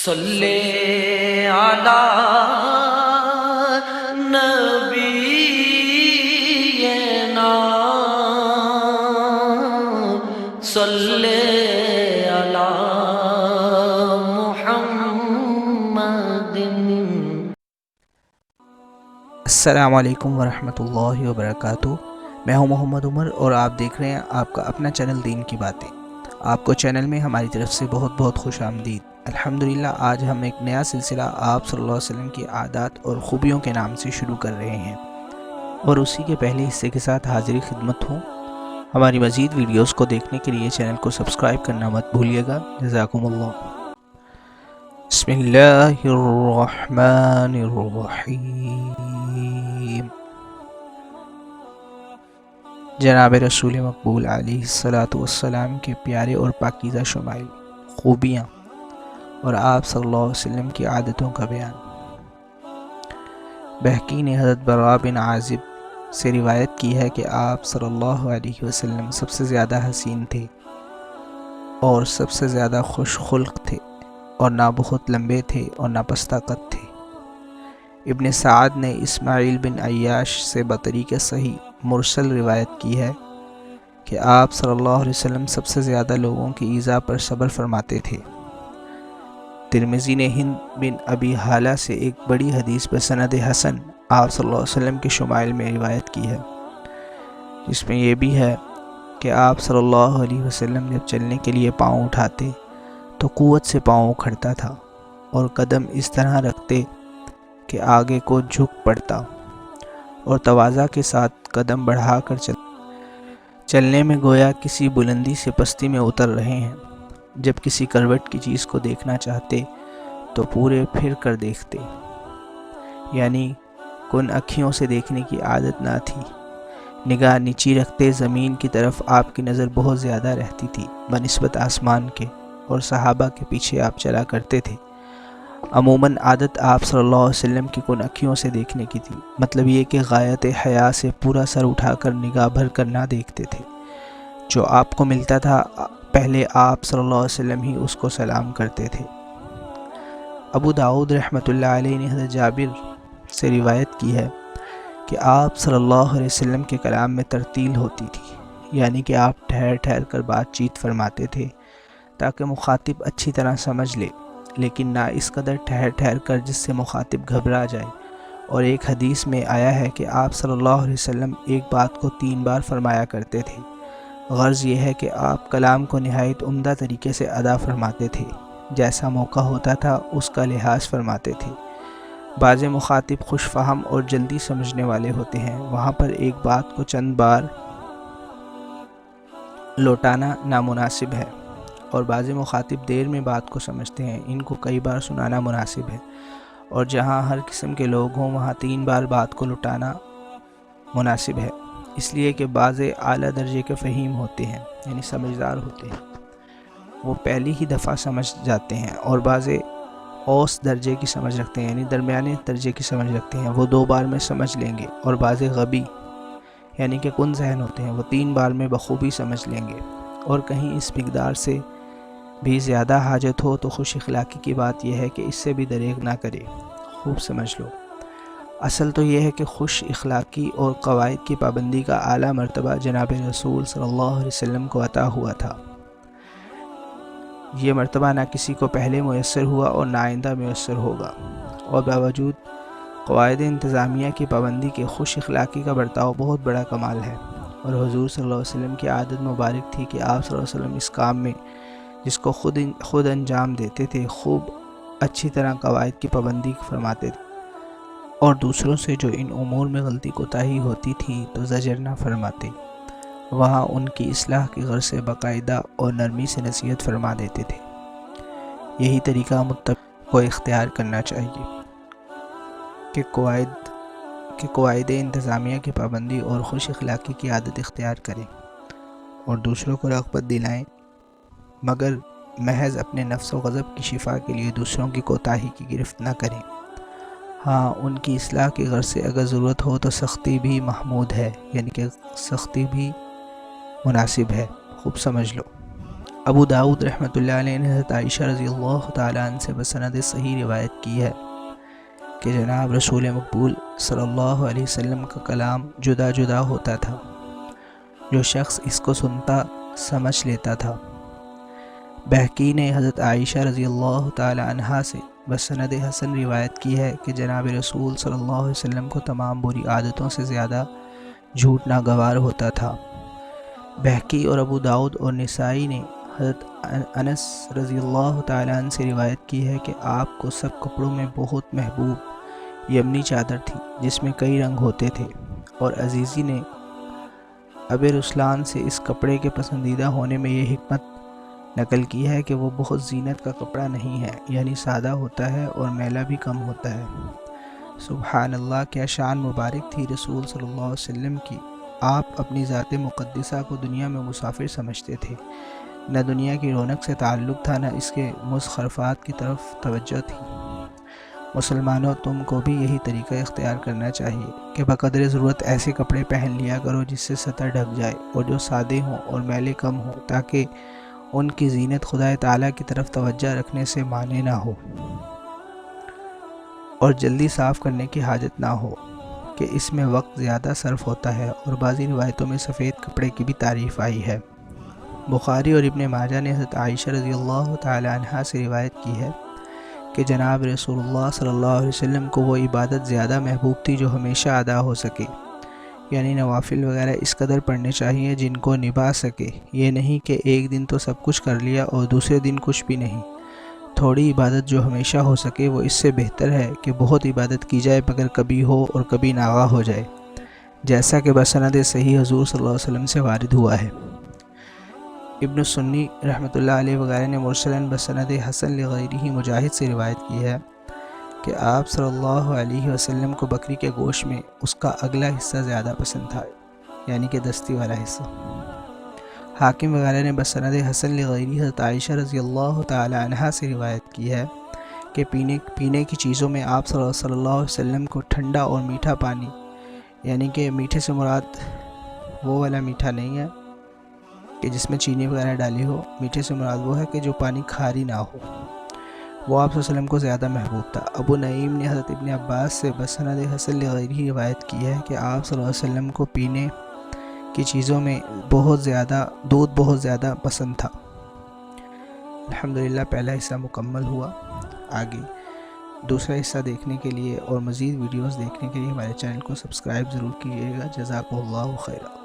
صلی علی نبینا صلی علی محمد۔ السلام علیکم ورحمۃ اللہ وبرکاتہ۔ میں ہوں محمد عمر اور آپ دیکھ رہے ہیں آپ کا اپنا چینل دین کی باتیں۔ آپ کو چینل میں ہماری طرف سے بہت بہت خوش آمدید۔ الحمدللہ آج ہم ایک نیا سلسلہ آپ صلی اللہ علیہ وسلم کی عادات اور خوبیوں کے نام سے شروع کر رہے ہیں، اور اسی کے پہلے حصے کے ساتھ حاضری خدمت ہوں۔ ہماری مزید ویڈیوز کو دیکھنے کے لیے چینل کو سبسکرائب کرنا مت بھولیے گا۔ جزاکم اللہ۔ بسم اللہ الرحمن الرحیم۔ جناب رسول مقبول علیہ الصلاۃ والسلام کے پیارے اور پاکیزہ شمائل، خوبیاں اور آپ صلی اللہ علیہ وسلم کی عادتوں کا بیان۔ بہقی نے حضرت براء بن عازب سے روایت کی ہے کہ آپ صلی اللہ علیہ وسلم سب سے زیادہ حسین تھے اور سب سے زیادہ خوش خلق تھے، اور نہ بہت لمبے تھے اور نہ پستہ قد تھے۔ ابن سعد نے اسماعیل بن عیاش سے بطریق صحیح مرسل روایت کی ہے کہ آپ صلی اللہ علیہ وسلم سب سے زیادہ لوگوں کی ایذا پر صبر فرماتے تھے۔ ترمذی نے ہند بن ابی حالہ سے ایک بڑی حدیث بسند حسن آپ صلی اللہ علیہ وسلم کے شمائل میں روایت کی ہے، جس میں یہ بھی ہے کہ آپ صلی اللہ علیہ وسلم جب چلنے کے لیے پاؤں اٹھاتے تو قوت سے پاؤں اکھڑتا تھا اور قدم اس طرح رکھتے کہ آگے کو جھک پڑتا، اور تواضع کے ساتھ قدم بڑھا کر چلنے میں گویا کسی بلندی سے پستی میں اتر رہے ہیں۔ جب کسی کروٹ کی چیز کو دیکھنا چاہتے تو پورے پھر کر دیکھتے، یعنی کن اکھیوں سے دیکھنے کی عادت نہ تھی۔ نگاہ نیچی رکھتے زمین کی طرف آپ کی نظر بہت زیادہ رہتی تھی بنسبت آسمان کے، اور صحابہ کے پیچھے آپ چلا کرتے تھے۔ عموماً عادت آپ صلی اللہ علیہ وسلم کی کن اکھیوں سے دیکھنے کی تھی، مطلب یہ کہ غایت حیا سے پورا سر اٹھا کر نگاہ بھر کر نہ دیکھتے تھے۔ جو آپ کو ملتا تھا پہلے آپ صلی اللہ علیہ وسلم ہی اس کو سلام کرتے تھے۔ ابو داؤد رحمۃ اللہ علیہ نے حضرت جابر سے روایت کی ہے کہ آپ صلی اللہ علیہ وسلم کے کلام میں ترتیل ہوتی تھی، یعنی کہ آپ ٹھہر ٹھہر کر بات چیت فرماتے تھے تاکہ مخاطب اچھی طرح سمجھ لے، لیکن نہ اس قدر ٹھہر ٹھہر کر جس سے مخاطب گھبرا جائے۔ اور ایک حدیث میں آیا ہے کہ آپ صلی اللہ علیہ وسلم ایک بات کو 3 بار فرمایا کرتے تھے۔ غرض یہ ہے کہ آپ کلام کو نہایت عمدہ طریقے سے ادا فرماتے تھے، جیسا موقع ہوتا تھا اس کا لحاظ فرماتے تھے۔ بعض مخاطب خوش فہم اور جلدی سمجھنے والے ہوتے ہیں، وہاں پر ایک بات کو چند بار لوٹانا نامناسب ہے، اور بعض مخاطب دیر میں بات کو سمجھتے ہیں، ان کو کئی بار سنانا مناسب ہے۔ اور جہاں ہر قسم کے لوگ ہوں وہاں 3 بار بات کو لوٹانا مناسب ہے، اس لیے کہ بعض اعلیٰ درجے کے فہیم ہوتے ہیں، یعنی سمجھدار ہوتے ہیں، وہ پہلی ہی دفعہ سمجھ جاتے ہیں، اور بعض اوسط درجے کی سمجھ رکھتے ہیں، یعنی درمیانے درجے کی سمجھ رکھتے ہیں، وہ 2 بار میں سمجھ لیں گے، اور بعض غبی یعنی کہ کن ذہن ہوتے ہیں، وہ 3 بار میں بخوبی سمجھ لیں گے۔ اور کہیں اس مقدار سے بھی زیادہ حاجت ہو تو خوش اخلاقی کی بات یہ ہے کہ اس سے بھی دریغ نہ کرے، خوب سمجھ لو۔ اصل تو یہ ہے کہ خوش اخلاقی اور قواعد کی پابندی کا اعلیٰ مرتبہ جناب رسول صلی اللہ علیہ وسلم کو عطا ہوا تھا۔ یہ مرتبہ نہ کسی کو پہلے میسر ہوا اور نہ آئندہ میسر ہوگا، اور باوجود قواعد انتظامیہ کی پابندی کے خوش اخلاقی کا برتاؤ بہت بڑا کمال ہے۔ اور حضور صلی اللہ علیہ وسلم کی عادت مبارک تھی کہ آپ صلی اللہ علیہ وسلم اس کام میں جس کو خود انجام دیتے تھے خوب اچھی طرح قواعد کی پابندی فرماتے تھے، اور دوسروں سے جو ان امور میں غلطی کوتاہی ہوتی تھی تو زجر نہ فرماتے، وہاں ان کی اصلاح کی غرض سے باقاعدہ اور نرمی سے نصیحت فرما دیتے تھے۔ یہی طریقہ متبع کو اختیار کرنا چاہیے کہ قواعد انتظامیہ کی پابندی اور خوش اخلاقی کی عادت اختیار کریں اور دوسروں کو رغبت دلائیں، مگر محض اپنے نفس و غضب کی شفا کے لیے دوسروں کی کوتاہی کی گرفت نہ کریں۔ ہاں، ان کی اصلاح کی غرض سے اگر ضرورت ہو تو سختی بھی محمود ہے، یعنی کہ سختی بھی مناسب ہے، خوب سمجھ لو۔ ابو داؤد رحمۃ اللہ علیہ نے حضرت عائشہ رضی اللہ تعالیٰ عنہ سے بسند صحیح روایت کی ہے کہ جناب رسول مقبول صلی اللہ علیہ وسلم کا کلام جدا جدا ہوتا تھا، جو شخص اس کو سنتا سمجھ لیتا تھا۔ بہقی نے حضرت عائشہ رضی اللہ تعالیٰ عنہا سے بسند حسن روایت کی ہے کہ جناب رسول صلی اللہ علیہ وسلم کو تمام بری عادتوں سے زیادہ جھوٹ ناگوار ہوتا تھا۔ بہقی اور ابو داؤد اور نسائی نے حضرت انس رضی اللہ تعالیٰ عنہ سے روایت کی ہے کہ آپ کو سب کپڑوں میں بہت محبوب یمنی چادر تھی جس میں کئی رنگ ہوتے تھے، اور عزیزی نے ابی رسلان سے اس کپڑے کے پسندیدہ ہونے میں یہ حکمت نقل کی ہے کہ وہ بہت زینت کا کپڑا نہیں ہے، یعنی سادہ ہوتا ہے اور میلہ بھی کم ہوتا ہے۔ سبحان اللہ، کیا شان مبارک تھی رسول صلی اللہ علیہ وسلم کی۔ آپ اپنی ذات مقدسہ کو دنیا میں مسافر سمجھتے تھے، نہ دنیا کی رونق سے تعلق تھا، نہ اس کے مزخرفات کی طرف توجہ تھی۔ مسلمانوں، تم کو بھی یہی طریقہ اختیار کرنا چاہیے کہ بقدر ضرورت ایسے کپڑے پہن لیا کرو جس سے سطر ڈھک جائے اور جو سادے ہوں اور میلے کم ہوں، تاکہ ان کی زینت خدا تعالیٰ کی طرف توجہ رکھنے سے مانے نہ ہو اور جلدی صاف کرنے کی حاجت نہ ہو کہ اس میں وقت زیادہ صرف ہوتا ہے، اور بعضی روایتوں میں سفید کپڑے کی بھی تعریف آئی ہے۔ بخاری اور ابن ماجہ نے حضرت عائشہ رضی اللہ تعالی عنہا سے روایت کی ہے کہ جناب رسول اللہ صلی اللہ علیہ وسلم کو وہ عبادت زیادہ محبوب تھی جو ہمیشہ ادا ہو سکے، یعنی نوافل وغیرہ اس قدر پڑھنے چاہیے جن کو نبھا سکے، یہ نہیں کہ ایک دن تو سب کچھ کر لیا اور دوسرے دن کچھ بھی نہیں۔ تھوڑی عبادت جو ہمیشہ ہو سکے وہ اس سے بہتر ہے کہ بہت عبادت کی جائے مگر کبھی ہو اور کبھی ناغا ہو جائے، جیسا کہ بسند صحیح حضور صلی اللہ علیہ وسلم سے وارد ہوا ہے۔ ابن سنی رحمۃ اللہ علیہ وغیرہ نے مرسلاً بسند حسن لغیرہ مجاہد سے روایت کی ہے کہ آپ صلی اللہ علیہ وسلم کو بکری کے گوشت میں اس کا اگلا حصہ زیادہ پسند تھا، یعنی کہ دستی والا حصہ۔ حاکم وغیرہ نے بسند حسن لغیرہ حضرت عائشہ رضی اللہ تعالی عنہا سے روایت کی ہے کہ پینے کی چیزوں میں آپ صلی اللہ علیہ وسلم کو ٹھنڈا اور میٹھا پانی، یعنی کہ میٹھے سے مراد وہ والا میٹھا نہیں ہے کہ جس میں چینی وغیرہ ڈالی ہو، میٹھے سے مراد وہ ہے کہ جو پانی کھاری نہ ہو، وہ آپ صلی اللہ علیہ وسلم کو زیادہ محبوب تھا۔ ابو نعیم نے حضرت ابن عباس سے بسند حسن لغیرہ روایت کی ہے کہ آپ صلی اللہ علیہ وسلم کو پینے کی چیزوں میں دودھ بہت زیادہ پسند تھا۔ الحمدللہ، پہلا حصہ مکمل ہوا۔ آگے دوسرا حصہ دیکھنے کے لیے اور مزید ویڈیوز دیکھنے کے لیے ہمارے چینل کو سبسکرائب ضرور کیجیے گا۔ جزاکم اللہ خیرا۔